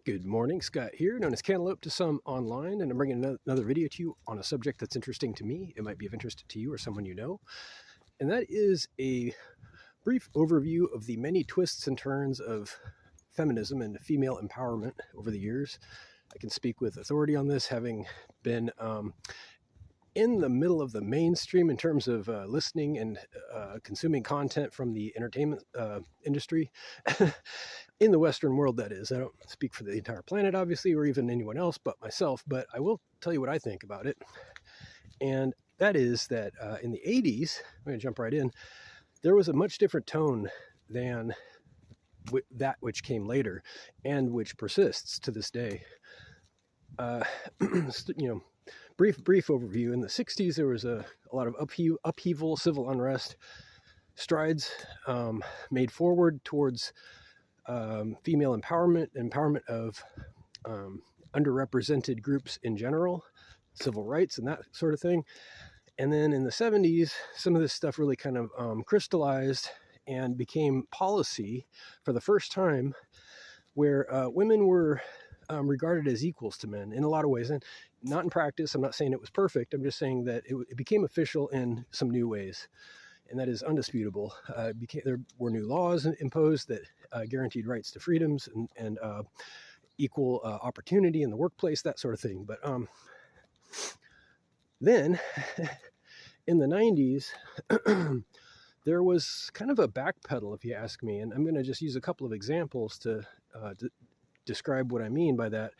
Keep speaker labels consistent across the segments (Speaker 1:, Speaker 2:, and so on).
Speaker 1: Good morning, Scott here, known as Cantaloupe to some online, and I'm bringing another video to you on a subject that's interesting to me. It might be of interest to you or someone you know, and that is a brief overview of the many twists and turns of feminism and female empowerment over the years. I can speak with authority on this, having been in the middle of the mainstream in terms of listening and consuming content from the entertainment industry in the Western world, that is. I don't speak for the entire planet, obviously, or even anyone else but myself, but I will tell you what I think about it. And that is that in the 80s, I'm going to jump right in, there was a much different tone than that which came later and which persists to this day. Brief overview. In the 60s, there was a lot of upheaval, civil unrest, strides made forward towards female empowerment of underrepresented groups in general, civil rights and that sort of thing. And then in the 70s, some of this stuff really kind of crystallized and became policy for the first time, where women were regarded as equals to men in a lot of ways, and not in practice. I'm not saying it was perfect. I'm just saying that it became official in some new ways, and that is undisputable. There were new laws imposed that guaranteed rights to freedoms and equal opportunity in the workplace, that sort of thing. But then in the 90s, there was kind of a backpedal, if you ask me, and I'm going to just use a couple of examples to describe what I mean by that.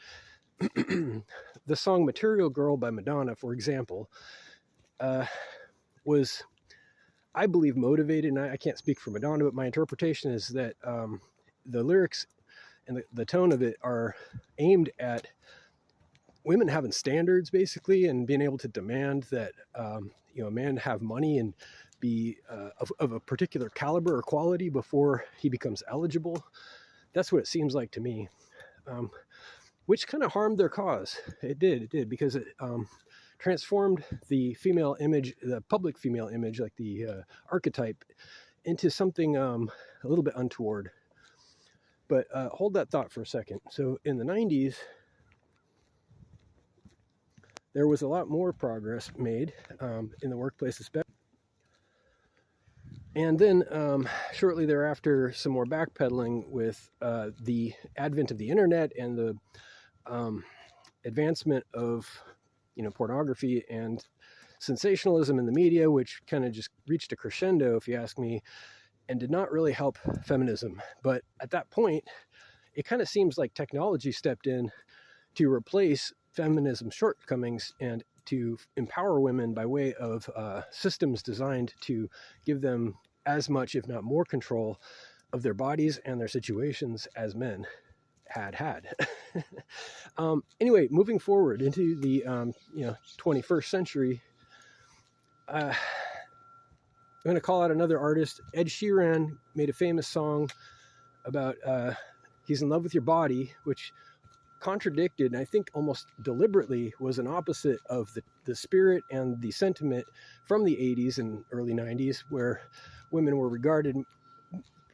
Speaker 1: The song Material Girl by Madonna, for example, was, I believe, motivated, and I can't speak for Madonna, but my interpretation is that the lyrics and the tone of it are aimed at women having standards, basically, and being able to demand that a man have money and be of a particular caliber or quality before he becomes eligible. That's what it seems like to me, which kind of harmed their cause. It did, because it transformed the female image, the public female image, like the archetype, into something a little bit untoward. But hold that thought for a second. So in the 90s, there was a lot more progress made in the workplace, especially. And then shortly thereafter, some more backpedaling with the advent of the internet and the advancement of pornography and sensationalism in the media, which kind of just reached a crescendo, if you ask me, and did not really help feminism. But at that point, it kind of seems like technology stepped in to replace feminism's shortcomings and to empower women by way of systems designed to give them as much, if not more, control of their bodies and their situations as men had. Anyway, moving forward into the 21st century, I'm going to call out another artist. Ed Sheeran made a famous song about he's in love with your body, which contradicted, and I think almost deliberately was an opposite of the spirit and the sentiment from the 80s and early 90s, where women were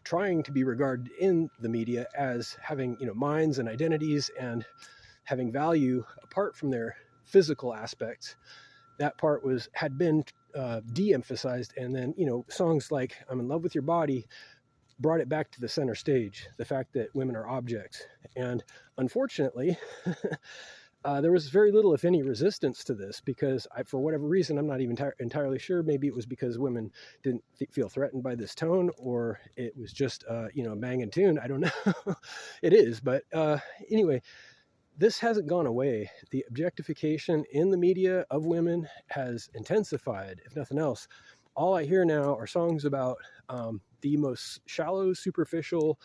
Speaker 1: trying to be regarded in the media as having minds and identities and having value apart from their physical aspects. That part had been de-emphasized, and then songs like I'm in Love with Your Body brought it back to the center stage, the fact that women are objects. And unfortunately, there was very little, if any, resistance to this, because for whatever reason, I'm not even entirely sure. Maybe it was because women didn't feel threatened by this tone, or it was just, a banging tune. I don't know. It is. But anyway, this hasn't gone away. The objectification in the media of women has intensified, if nothing else. All I hear now are songs about the most shallow, superficial,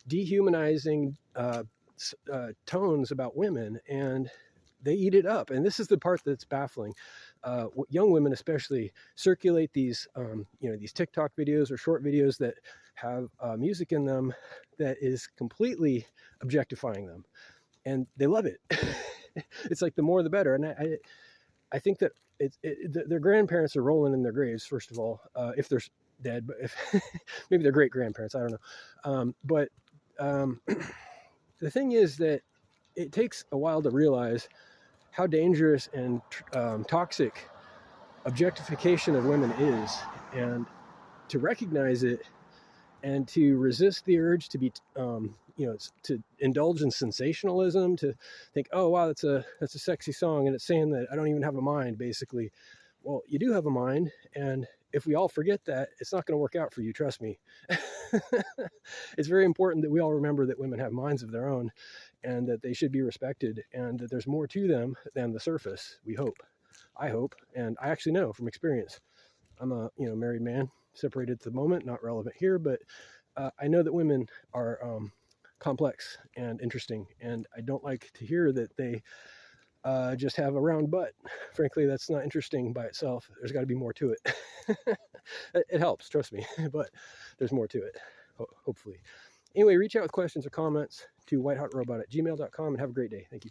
Speaker 1: dehumanizing tones about women, and they eat it up. And this is the part that's baffling. Young women especially circulate these these TikTok videos or short videos that have music in them that is completely objectifying them, and they love it. It's like the more the better. And I think that their grandparents are rolling in their graves, first of all, if they're dead, but if maybe their great grandparents, I don't know. But the thing is that it takes a while to realize how dangerous and toxic objectification of women is, and to recognize it and to resist the urge to be to indulge in sensationalism, to think, oh wow, that's a sexy song and it's saying that I don't even have a mind, basically. Well, you do have a mind, and if we all forget that, it's not going to work out for you, trust me. It's very important that we all remember that women have minds of their own, and that they should be respected, and that there's more to them than the surface, we hope. I hope, and I actually know from experience. I'm a married man, separated at the moment, not relevant here, but I know that women are complex and interesting, and I don't like to hear that they just have a round butt. Frankly, that's not interesting by itself. There's got to be more to it. It helps, trust me, but there's more to it, hopefully. Anyway, reach out with questions or comments to whitehotrobot@gmail.com, and have a great day. Thank you.